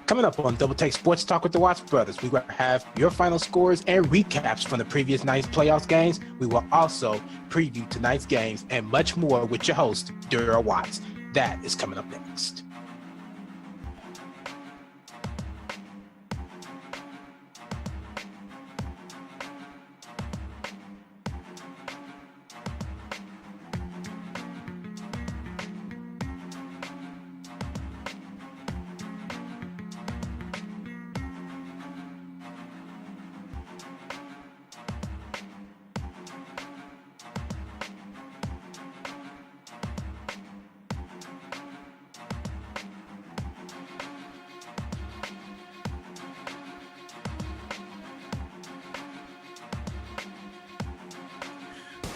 Coming up on Double Take Sports Talk with the Watts Brothers, we will have your final scores and recaps from the previous night's playoffs games. We will also preview tonight's games and much more with your host, Darrell Watts. That is coming up next.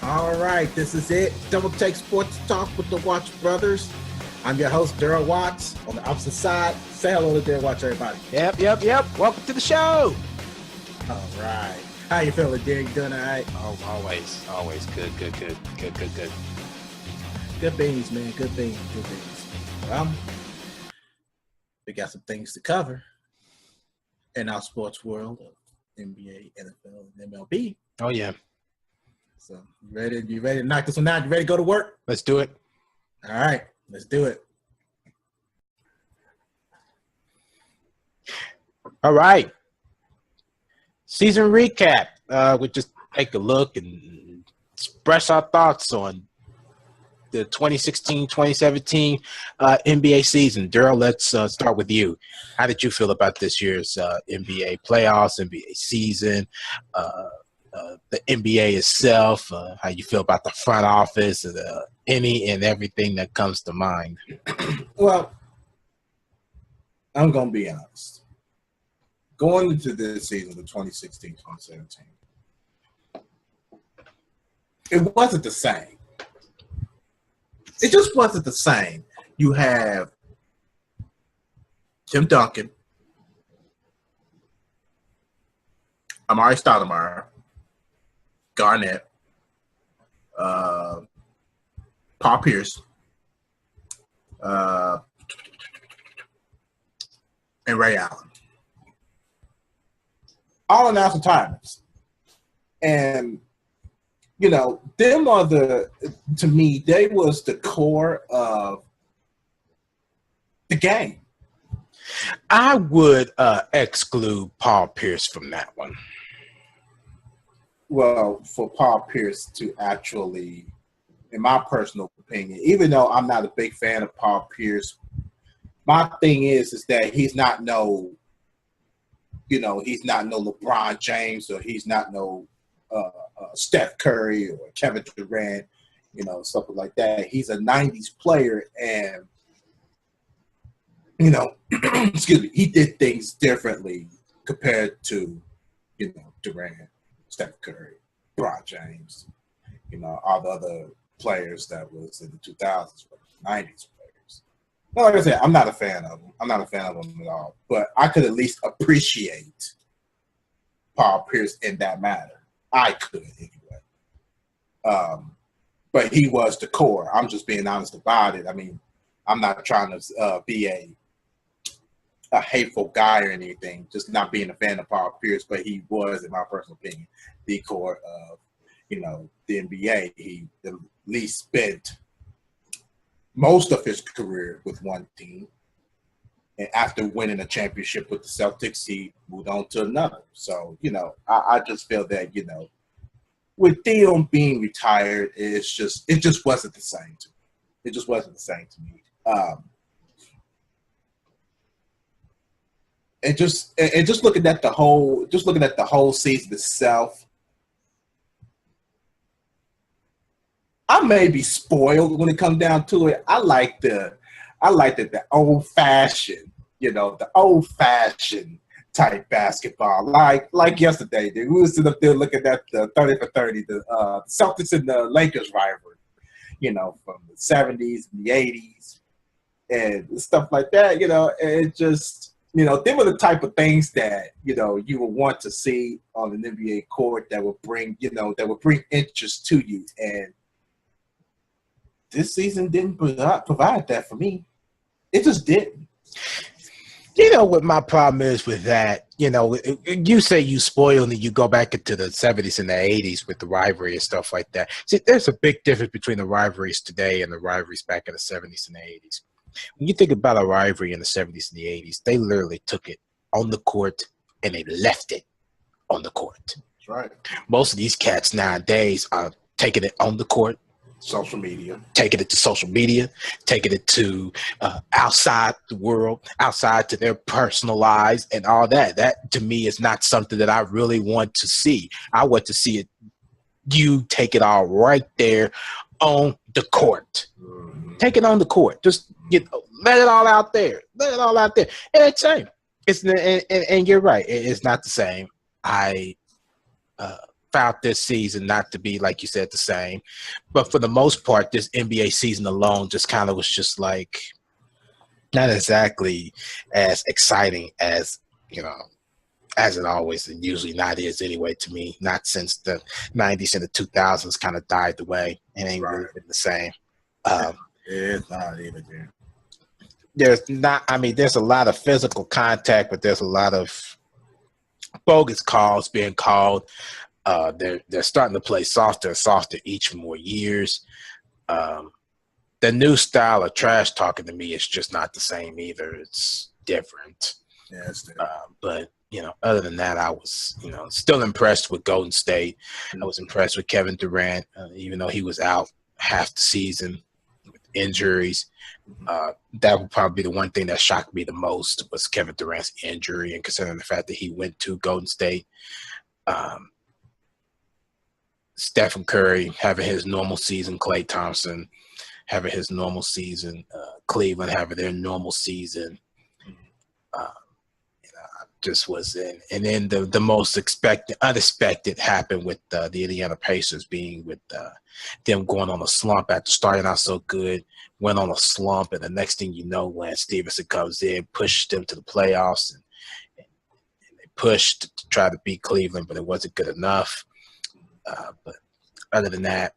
All right, this is it. Double Take Sports Talk with the Watts Brothers. I'm your host, Darrell Watts. On the opposite side, say hello to Darrell Watts, everybody. Yep. Welcome to the show. All right. How you feeling, Darrell? You doing all right? Oh, always. Good. Good beans, man. Good beans. Well, we got some things to cover in our sports world of NBA, NFL, and MLB. Oh, yeah. So, you ready to knock this one out? You ready to go to work? Let's do it. All right, let's do it. All right. Season recap. We just take a look and express our thoughts on the 2016-2017 NBA season. Darrell, let's start with you. How did you feel about this year's NBA playoffs, NBA season, the NBA itself, how you feel about the front office, any and everything that comes to mind? Well, I'm going to be honest. Going into this season, the 2016-2017, it wasn't the same. It just wasn't the same. You have Tim Duncan, Amari Stoudemire, Garnett, Paul Pierce, and Ray Allen. All announced retirements. And, them are to me, they was the core of the game. I would exclude Paul Pierce from that one. Well, for Paul Pierce to actually, in my personal opinion, even though I'm not a big fan of Paul Pierce, my thing is that he's not he's not no LeBron James, or he's not no Steph Curry or Kevin Durant, something like that. He's a 90s player, and, excuse me, he did things differently compared to, Durant, Steph Curry, LeBron James, all the other players that was in the 2000s, 90s players. Well, like I said, I'm not a fan of them. I'm not a fan of them at all. But I could at least appreciate Paul Pierce in that matter. I could, anyway. But he was the core. I'm just being honest about it. I mean, I'm not trying to be a hateful guy or anything, just not being a fan of Paul Pierce, but he was, in my personal opinion, the core of, the NBA. He at least spent most of his career with one team. And after winning a championship with the Celtics, he moved on to another. So, I just feel that, with Theo being retired, it just wasn't the same to me. It just wasn't the same to me. And just looking at the whole season itself, I may be spoiled when it comes down to it. I like the old fashioned, the old fashioned type basketball. Like yesterday, dude, we was sitting up there looking at the 30 for 30, the Celtics and the Lakers rivalry, from the 70s and the 80s and stuff like that. It just. They were the type of things that, you would want to see on an NBA court that would bring interest to you. And this season didn't provide that for me. It just didn't. You know what my problem is with that? You know, you say you spoil and you go back into the 70s and the 80s with the rivalry and stuff like that. See, there's a big difference between the rivalries today and the rivalries back in the 70s and the 80s. When you think about a rivalry in the 70s and the 80s, they literally took it on the court and they left it on the court. That's right. Most of these cats nowadays are taking it on the court, social media, taking it to social media, taking it to outside the world, outside to their personal lives and all that. That to me is not something that I really want to see. I want to see it. You take it all right there on the court. Take it on the court. Just let it all out there. Let it all out there. And it's the same. And you're right. It's not the same. I found this season not to be, like you said, the same. But for the most part, this NBA season alone just kind of was just like not exactly as exciting as, as it always and usually not is anyway to me. Not since the 90s and the 2000s kind of died away. It ain't really been the same. It's not even there. There's a lot of physical contact, but there's a lot of bogus calls being called. They're starting to play softer and softer each more years. The new style of trash talking to me is just not the same either. It's different. Yeah, it's different. But other than that, I was still impressed with Golden State. I was impressed with Kevin Durant, even though he was out half the season with injuries. That would probably be the one thing that shocked me the most was Kevin Durant's injury, and considering the fact that he went to Golden State. Stephen Curry having his normal season, Klay Thompson having his normal season, Cleveland having their normal season. Just was in. And then the most unexpected happened with the Indiana Pacers being with them going on a slump after starting out so good, went on a slump, and the next thing you know, Lance Stevenson comes in, pushed them to the playoffs, and they pushed to try to beat Cleveland, but it wasn't good enough. But other than that,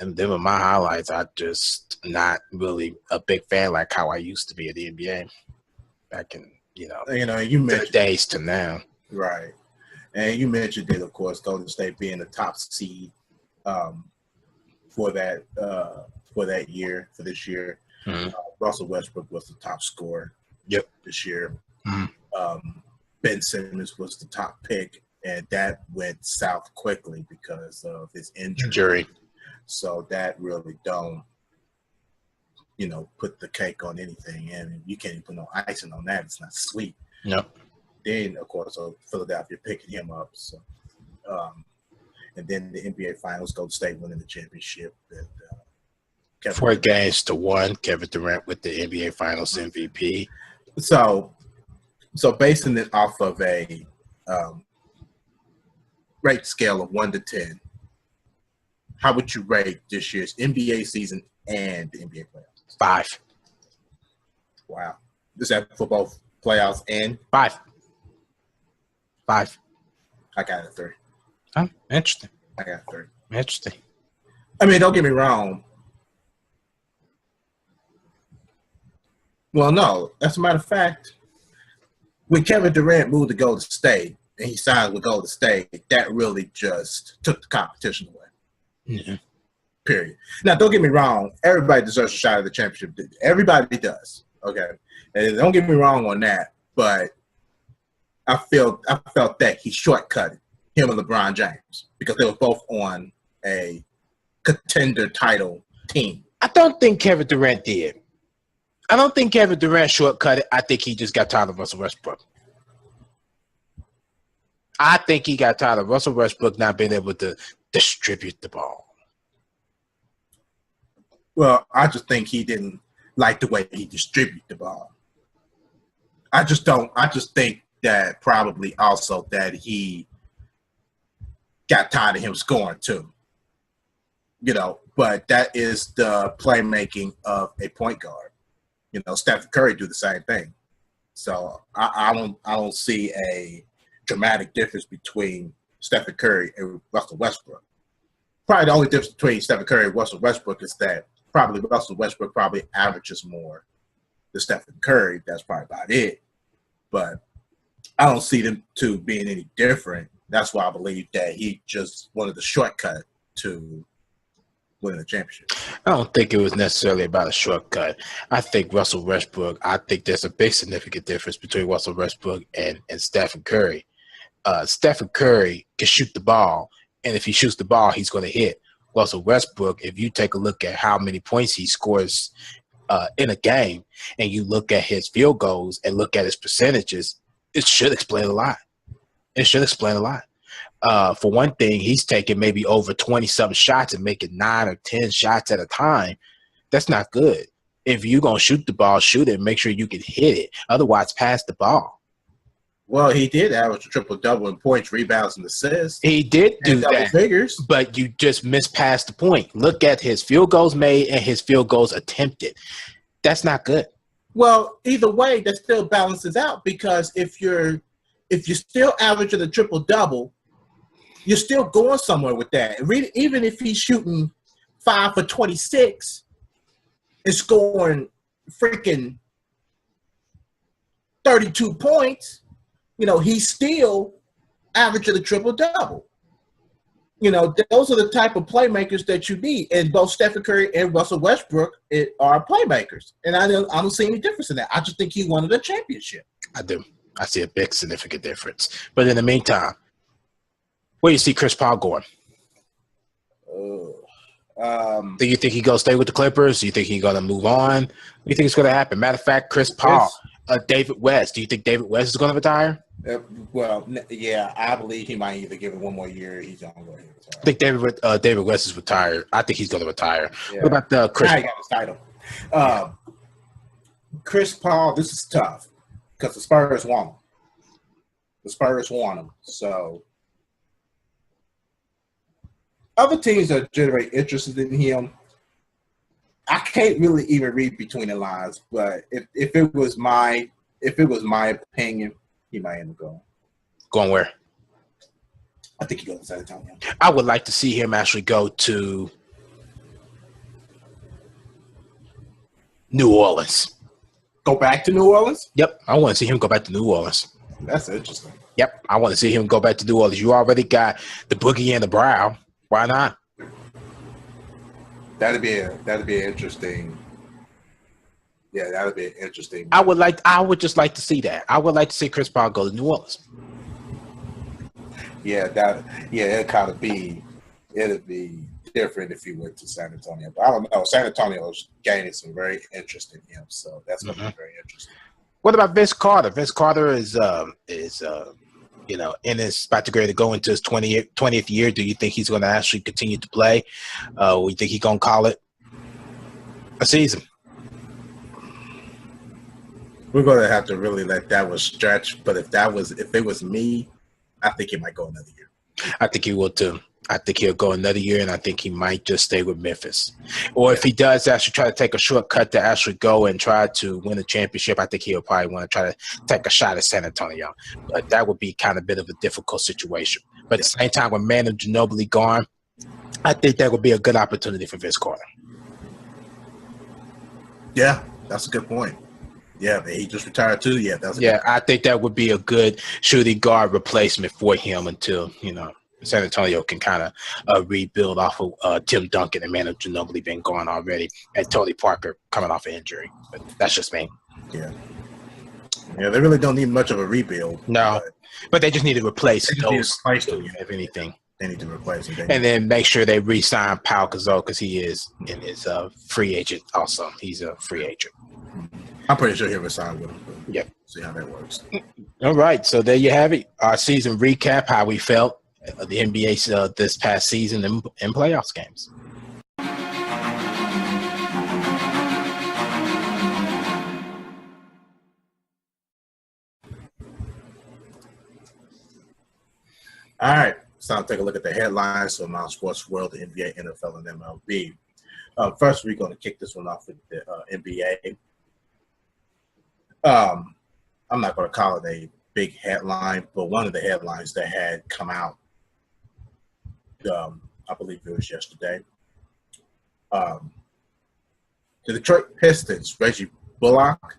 and them were my highlights. I'm just not really a big fan like how I used to be at the NBA back in you mentioned days to now. Right. And you mentioned it, of course, Golden State being the top seed for this year. Mm-hmm. Russell Westbrook was the top scorer. Yep. This year. Mm-hmm. Ben Simmons was the top pick, and that went south quickly because of his injury. So that really don't put the cake on anything, and you can't even put no icing on that. It's not sweet. Yep. Then, of course, Philadelphia picking him up. So, and then the NBA Finals, Golden State winning the championship. And, 4-1, Kevin Durant with the NBA Finals MVP. So basing it off of a rate scale of 1 to 10, how would you rate this year's NBA season and the NBA playoffs? 5. Wow. Is that for both playoffs and? 5. I got a 3. Oh, interesting. I got a 3. Interesting. I mean, don't get me wrong. Well, no. As a matter of fact, when Kevin Durant moved to Golden State and he signed with Golden State, that really just took the competition away. Mm-hmm. Period. Now, don't get me wrong. Everybody deserves a shot at the championship. Everybody does. Okay. And don't get me wrong on that. But I felt that he shortcutted him and LeBron James because they were both on a contender title team. I don't think Kevin Durant did. I don't think Kevin Durant shortcut it. I think he just got tired of Russell Westbrook. I think he got tired of Russell Westbrook not being able to distribute the ball. Well, I just think he didn't like the way he distributed the ball. I just think that probably also that he got tired of him scoring too. But that is the playmaking of a point guard. Stephen Curry do the same thing. So I don't see a dramatic difference between Stephen Curry and Russell Westbrook. Probably the only difference between Stephen Curry and Russell Westbrook is that probably Russell Westbrook probably averages more to Stephen Curry. That's probably about it. But I don't see them two being any different. That's why I believe that he just wanted the shortcut to winning the championship. I don't think it was necessarily about a shortcut. I think Russell Westbrook, I think there's a big significant difference between Russell Westbrook and Stephen Curry. Stephen Curry can shoot the ball, and if he shoots the ball, he's going to hit. Russell Westbrook, if you take a look at how many points he scores in a game, and you look at his field goals and look at his percentages, it should explain a lot. It should explain a lot. For one thing, he's taking maybe over 20-something shots and making 9 or 10 shots at a time. That's not good. If you're going to shoot the ball, shoot it. Make sure you can hit it. Otherwise, pass the ball. Well, he did average a triple-double in points, rebounds, and assists. He did do double that. Figures. But you just missed past the point. Look at his field goals made and his field goals attempted. That's not good. Well, either way, that still balances out because if you're still averaging a triple-double, you're still going somewhere with that. Even if he's shooting 5 for 26 and scoring freaking 32 points, he's still averaging a triple-double. Those are the type of playmakers that you need. And both Stephen Curry and Russell Westbrook are playmakers. And I don't see any difference in that. I just think he wanted a championship. I do. I see a big significant difference. But in the meantime, where do you see Chris Paul going? Do you think he's going to stay with the Clippers? Do you think he's going to move on? What do you think is going to happen? Matter of fact, Chris Paul, David West. Do you think David West is going to retire? Yeah, I believe he might either give it one more year or he's going to go ahead and retire. I think David West is retired. I think he's going to retire. Yeah. What about Chris Paul? Got his title. Chris Paul, this is tough because the Spurs want him. The Spurs want him. So other teams that generate interested in him, I can't really even read between the lines. But if it was my opinion, he might end up going. Going where? I think he goes to San Antonio. I would like to see him actually go to New Orleans. Go back to New Orleans? Yep, I want to see him go back to New Orleans. That's interesting. Yep, I want to see him go back to New Orleans. You already got the boogie and the brow. Why not? That'd be an interesting. Yeah, that'd be interesting. I would just like to see that. I would like to see Chris Paul go to New Orleans. It'd be different if he went to San Antonio. But I don't know. San Antonio is gaining some very interest in him, so that's going to be very interesting. What about Vince Carter? Vince Carter is in his about to go into his 20th year. Do you think he's going to actually continue to play? Or you think he's going to call it a season? We're going to have to really let that one stretch. But if it was me, I think he might go another year. I think he will too. I think he'll go another year, and I think he might just stay with Memphis. Or if he does actually try to take a shortcut to actually go and try to win a championship, I think he'll probably want to try to take a shot at San Antonio. But that would be kind of a bit of a difficult situation. But at the same time, with Manu Ginobili gone, I think that would be a good opportunity for Vince Carter. Yeah, that's a good point. Yeah, but he just retired too. Yeah, I think that would be a good shooting guard replacement for him until, San Antonio can kind of rebuild off of Tim Duncan and Manu Ginobili being gone already, and Tony Parker coming off an injury. But that's just me. Yeah, they really don't need much of a rebuild. No, but they just need to replace those. If anything, they need to replace them. And then make sure they re-sign Pau Gasol because he is free agent also. He's a free agent. I'm pretty sure he'll resign with him. Yep. See how that works. All right, so there you have it. Our season recap, how we felt the NBA this past season in playoffs games. All right, it's time to take a look at the headlines from our sports world, the NBA, NFL, and MLB. First, we're going to kick this one off with the NBA. I'm not going to call it a big headline, but one of the headlines that had come out, I believe it was yesterday. The Detroit Pistons, Reggie Bullock,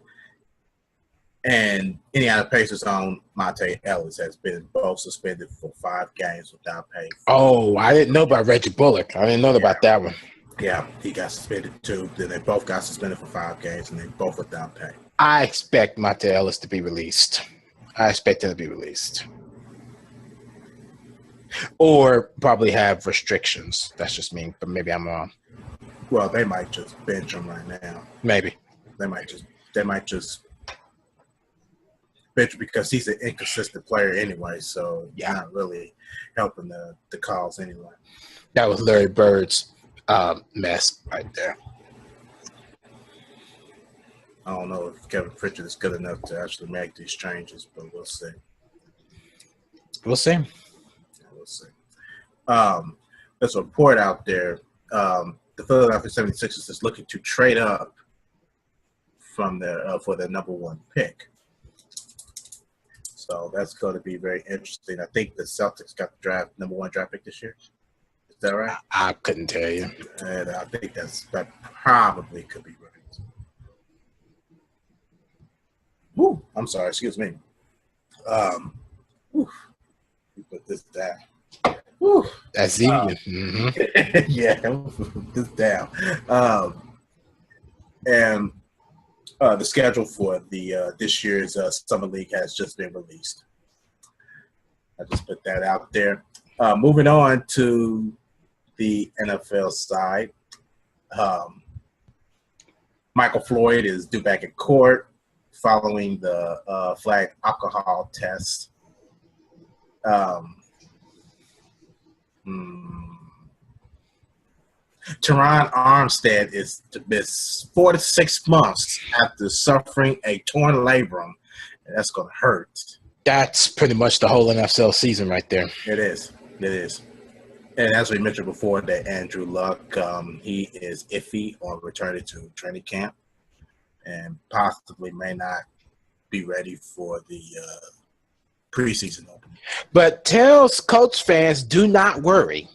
And Indiana Pacers own Monte Ellis has been both suspended for 5 games without pay. Oh, I didn't know about Reggie Bullock. I didn't know about that one. Yeah, he got suspended too. Then they both got suspended for 5 games, and they both without pay. I expect Monte Ellis to be released. I expect him to be released. Or probably have restrictions. That's just me, but maybe I'm wrong. Well, they might just bench him right now. Maybe. They might just bench because he's an inconsistent player anyway, so not really helping the cause anyway. That was Larry Bird's mess right there. I don't know if Kevin Pritchard is good enough to actually make these changes, but we'll see. We'll see. We'll see. There's a report out there. The Philadelphia 76ers is looking to trade up from their for their number 1 pick. So that's going to be very interesting. I think the Celtics got the number 1 draft pick this year. Is that right? I couldn't tell you. And I think that probably could be right. Woo, I'm sorry. Excuse me. Woo, put this down. Woo. That's even. Yeah, this down. And the schedule for the this year's summer league has just been released. I just put that out there. Moving on to the NFL side, Michael Floyd is due back in court following the flag alcohol test. Teron Armstead is to miss 4 to 6 months after suffering a torn labrum, and that's going to hurt. That's pretty much the whole NFL season right there. It is. And as we mentioned before, that Andrew Luck, he is iffy on returning to training camp and possibly may not be ready for the preseason opening. But tell Colts fans, do not worry.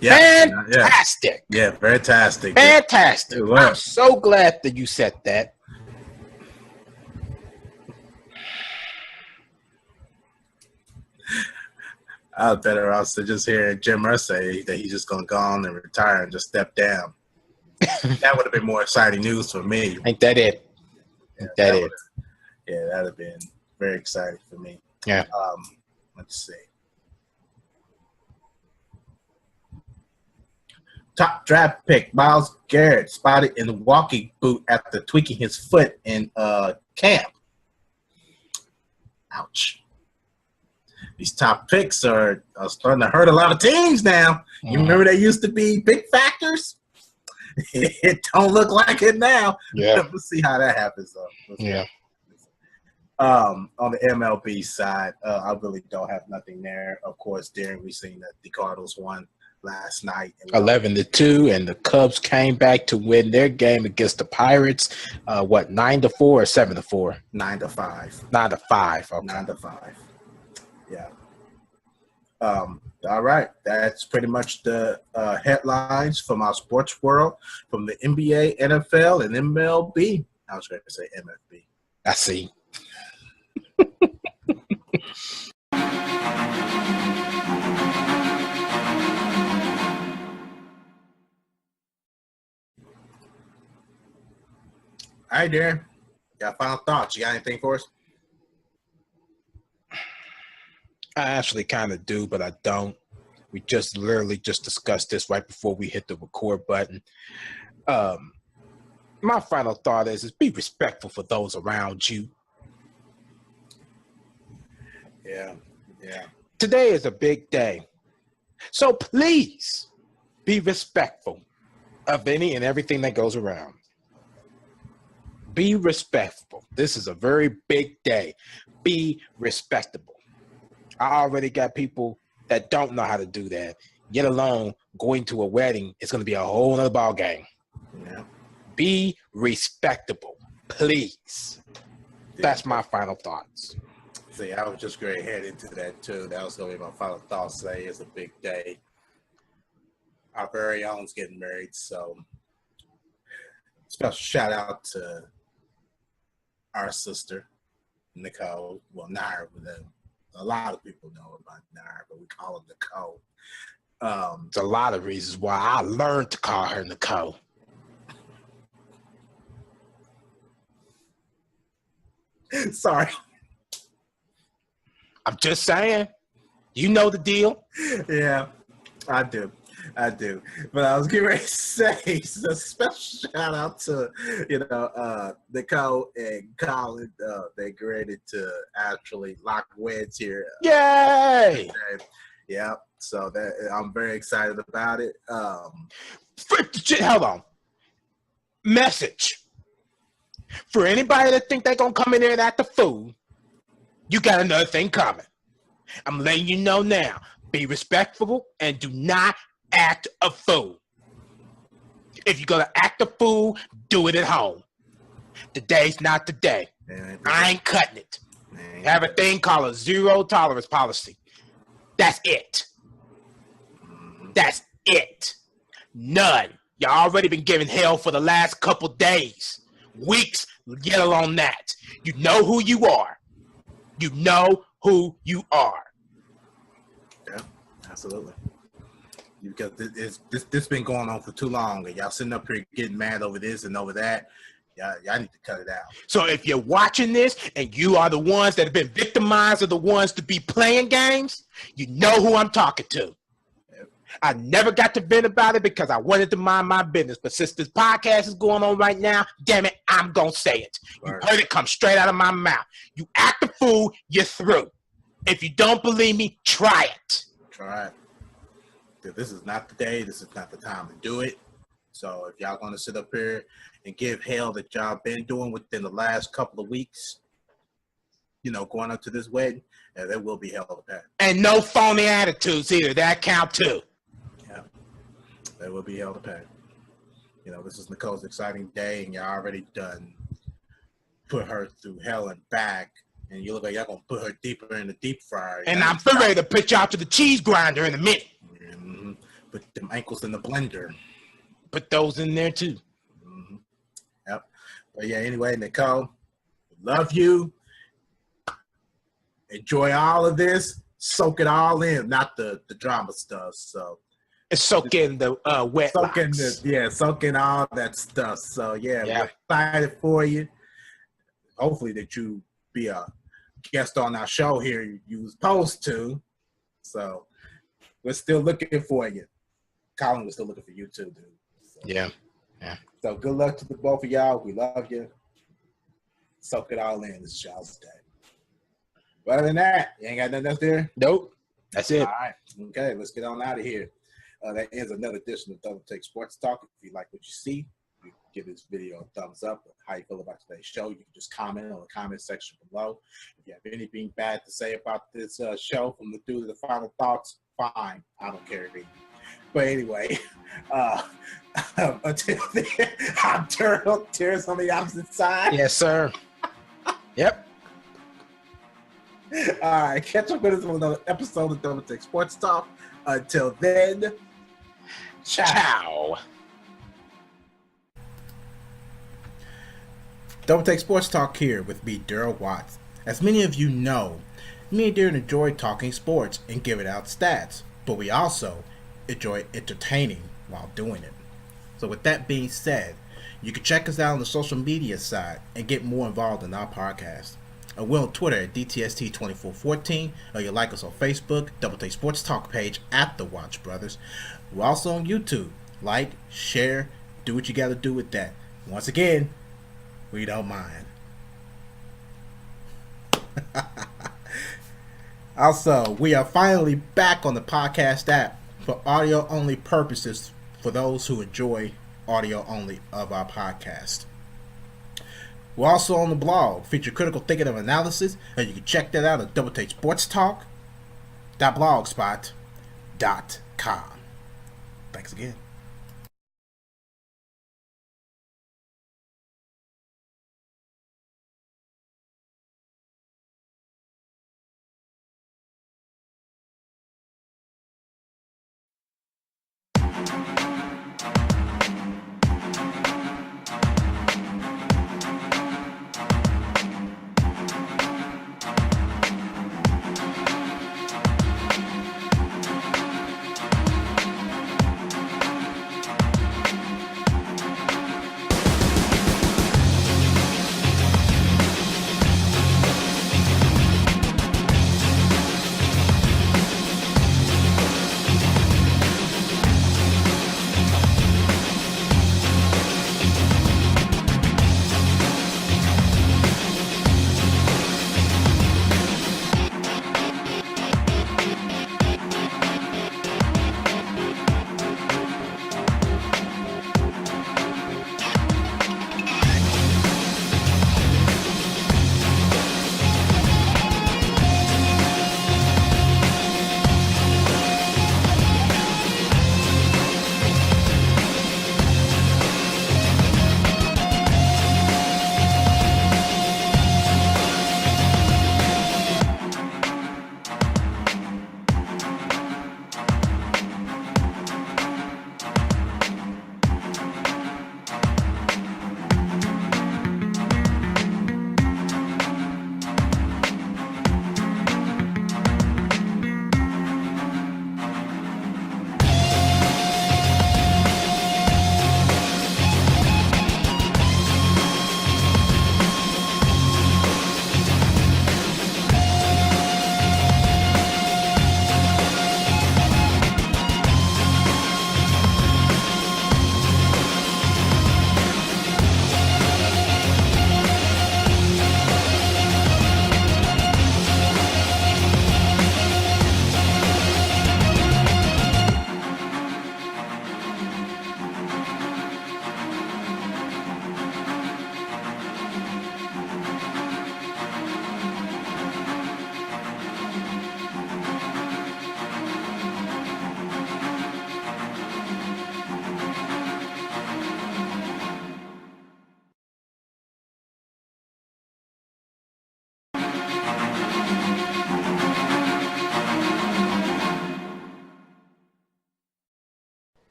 Yeah, fantastic. Yeah, fantastic. Fantastic. I'm so glad that you said that. I was better off just hearing Jim Irsay that he's just going to go on and retire and just step down. That would have been more exciting news for me. Ain't that it? Yeah, that would have been very exciting for me. Yeah. Let's see. Top draft pick Myles Garrett spotted in the walking boot after tweaking his foot in camp. Ouch. These top picks are starting to hurt a lot of teams now. You remember they used to be big factors? It don't look like it now. Yeah. We'll see how that happens, though. Yeah. On the MLB side, I really don't have nothing there. Of course, Darren, we've seen that the Cardinals won last night. 11-2, and the Cubs came back to win their game against the Pirates. 9-4 or 7-4? 9-5. 9-5. Okay. 9-5. Yeah. All right. That's pretty much the headlines from our sports world, from the NBA, NFL, and MLB. I was going to say MFB. I see. All right, Darren. Got final thoughts? You got anything for us? I actually kind of do, but I don't. We just literally just discussed this right before we hit the record button. My final thought is be respectful for those around you. Yeah. Today is a big day. So please be respectful of any and everything that goes around. Be respectful. This is a very big day. Be respectable. I already got people that don't know how to do that, yet alone going to a wedding. It's going to be a whole other ball game. Yeah. Be respectable, please. That's my final thoughts. See, I was just going to head into that too. That was going to be my final thoughts today. It's a big day. Our very own's getting married, so special shout out to our sister, Nicole. Well, Nair, but a lot of people know about Nair, but we call her Nicole. There's a lot of reasons why I learned to call her Nicole. Sorry. I'm just saying. You know the deal. Yeah, I do. But I was getting ready to say a special shout out to, Nicole and Colin. They get ready to actually lock weds here. Yay! Yeah, so that I'm very excited about it. Hold on. Message. For anybody that think they're going to come in there and act a fool, you got another thing coming. I'm letting you know now. Be respectful and do not act a fool. If you're going to act a fool, do it at home. Today's not the day. I ain't cutting it. Have a thing called a zero tolerance policy. That's it. That's it. None. Y'all already been giving hell for the last couple days. Weeks, get along that. You know who you are. You know who you are. Yeah, absolutely. Because this been going on for too long, and y'all sitting up here getting mad over this and over that. Y'all need to cut it out. So if you're watching this and you are the ones that have been victimized or the ones to be playing games, you know who I'm talking to. I never got to vent about it because I wanted to mind my business. But since this podcast is going on right now, damn it, I'm going to say it. You heard it come straight out of my mouth. You act a fool, you're through. If you don't believe me, try it. Try it. This is not the day. This is not the time to do it. So if y'all going to sit up here and give hell that y'all been doing within the last couple of weeks, going up to this wedding, there will be hell to pay. And no phony attitudes either. That count too. There will be hell to pay. This is Nicole's exciting day, and y'all already done put her through hell and back, and you look like y'all gonna put her deeper in the deep fryer. And I'm ready to put you out to the cheese grinder in a minute. Mm-hmm. Put them ankles in the blender. Put those in there too. Mm-hmm. Yep. But yeah, anyway, Nicole, love you. Enjoy all of this. Soak it all in, not the drama stuff. So. Soak in the wet soak in all that stuff. So we're excited for you. Hopefully that you be a guest on our show here. You was supposed to. So we're still looking for you. Colin was still looking for you too, dude. So, yeah. So good luck to the both of y'all. We love you. Soak it all in. This is y'all's day. But other than that, you ain't got nothing else there? Nope. That's it. All right. Okay, let's get on out of here. That ends another edition of Double Take Sports Talk. If you like what you see, you give this video a thumbs up. How you feel about today's show, you can just comment on the comment section below. If you have anything bad to say about this show from the through to the final thoughts, fine. I don't care either. But anyway, until then, I'm Darrell. Tears on the opposite side. Yes, sir. Yep. All right, catch up with us on another episode of Double Take Sports Talk. Until then, ciao. Double Take Sports Talk here with me, Darrell Watts. As many of you know, me and Darrell enjoy talking sports and giving out stats, but we also enjoy entertaining while doing it. So with that being said, you can check us out on the social media side and get more involved in our podcast. We're on Twitter at DTST2414, or you like us on Facebook, Double Take Sports Talk page at The Watch Brothers. We're also on YouTube. Like, share, do what you got to do with that. Once again, we don't mind. Also, we are finally back on the podcast app for audio-only purposes for those who enjoy audio-only of our podcast. We're also on the blog, feature critical thinking and analysis, and you can check that out at doubletakesportstalk.blogspot.com. Thanks again.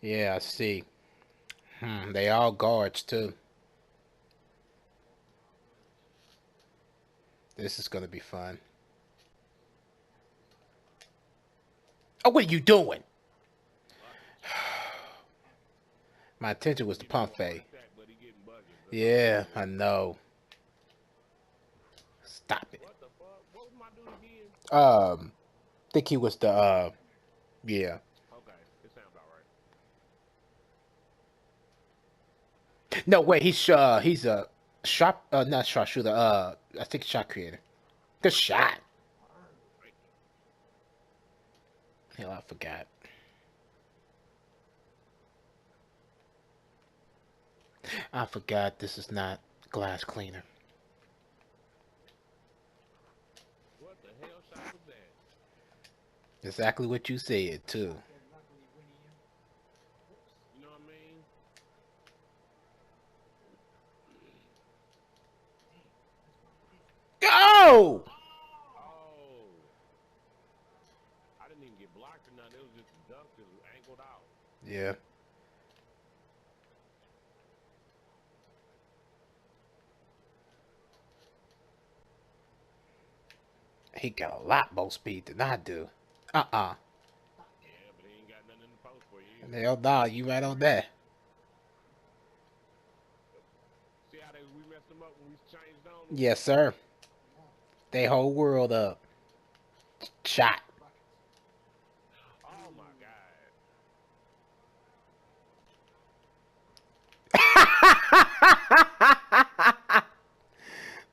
Yeah, I see. They all guards too. This is gonna be fun. Oh, what are you doing? My intention was to pump fake. Yeah, I know. Stop it. Think he was the yeah. No, wait, he's a shot not shot shooter, I think shot creator. Good shot. Hell, I forgot. I forgot this is not glass cleaner. What the hell shot was that? Exactly what you said too. You know what I mean? Go! Oh. I didn't even get blocked or nothing. It was just a dunk that was angled out. Yeah. He got a lot more speed than I do. Yeah, but he ain't got nothing in the post for you either. Hell nah, you right on that. See how we messed him up when we changed on him? Yes, sir. They whole world up. Shot. Oh my God.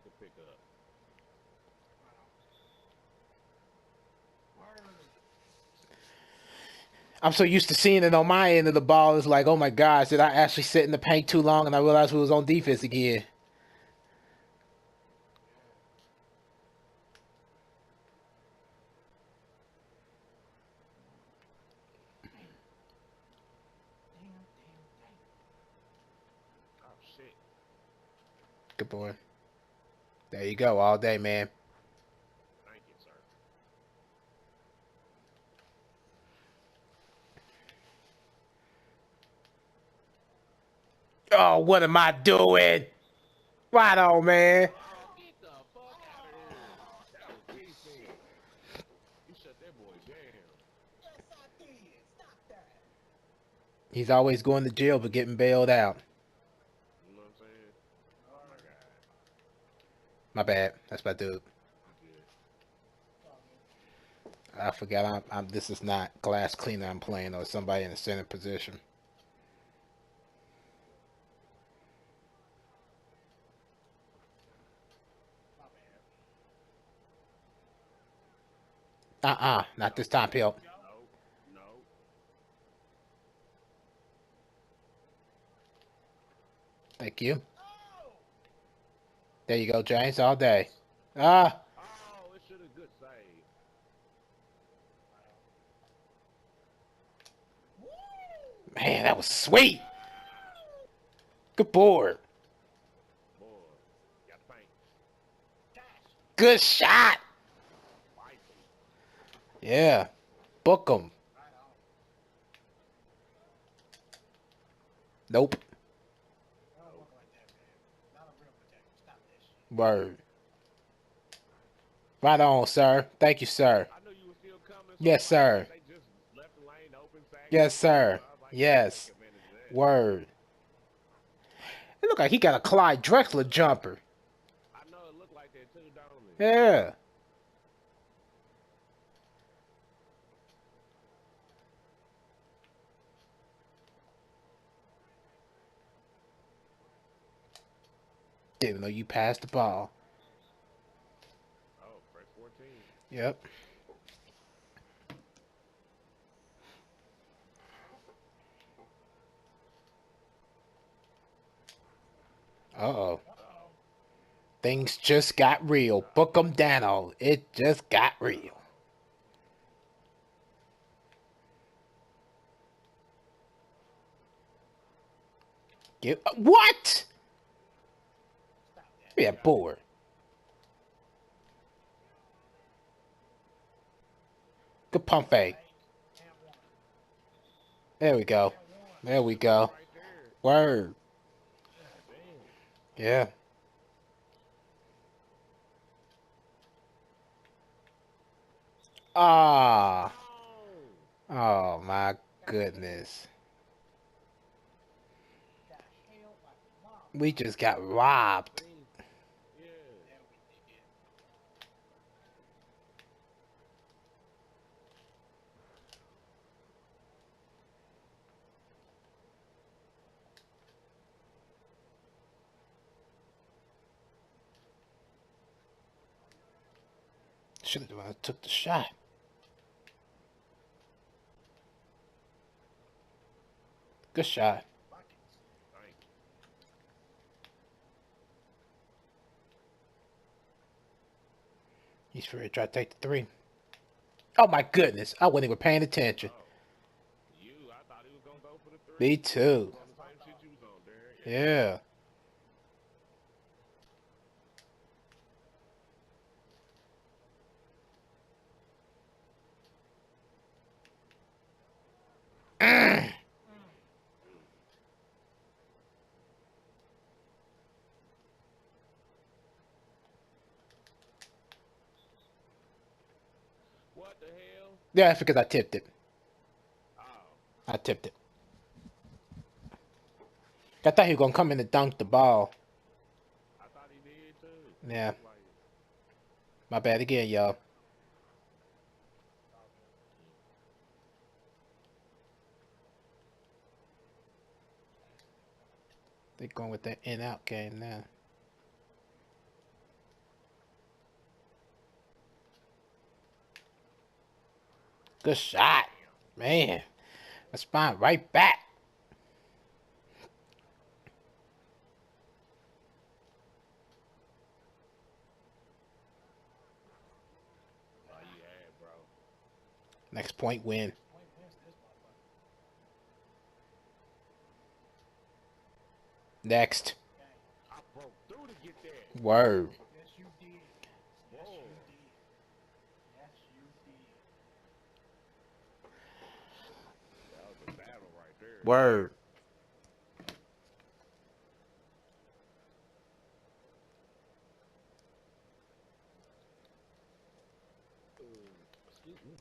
To pick up. I'm so used to seeing it on my end of the ball. It's like, oh my gosh, did I actually sit in the paint too long and I realized we was on defense again? Oh shit. Good boy. There you go, all day, man. Thank you, sir. Oh, what am I doing? Right on, man. Oh, get the fuck out of here. That was defense. You shut that boy down. He's always going to jail but getting bailed out. You know what I'm saying? Oh my God. My bad. That's my dude. You good. I forgot this is not glass cleaner I'm playing or somebody in the center position. Not this time, Pelt. No. No. Thank you. There you go, James, all day. Ah, Oh, it should have good save. man, that was sweet. Good board. Boy, got the paint. Good shot. Spicy. Yeah, book 'em. Nope. Word. Right on, sir. Thank you, sir. I knew you were still coming. So Yes, sir. they just left the lane open. Yes, sir. So I was like, Yes. take advantage of that. Word. It looked like he got a Clyde Drexler jumper. I know it looked like that too, don't it? Yeah. Didn't know you passed the ball. Oh, press 14. Yep. Uh-oh. Things just got real. Book 'em down. It just got real. What? Yeah, bored. Good pump fake. There we go. There we go. Right there. Word. God damn. Yeah. Ah. Oh. Oh my goodness. We just got robbed. See? Yeah. Should have took the shot. Good shot. Thank you. He's ready to try to take the three. Oh my goodness. I wasn't even paying attention. Oh. I thought he was gonna go for the three. Me too. On the same shit you was on, Darrell. Yeah. What the hell? Yeah, that's because I tipped it. Oh. I tipped it. I thought he was gonna come in and dunk the ball. I thought he did too. Yeah. Looked like it. My bad again, y'all. They're going with that in-out game now. Good shot. Man. That's fine. Right back. Oh, you had, bro. Next point win. Next. I broke through to get that. Word. Whoa. That was a battle right there. Word. Excuse me.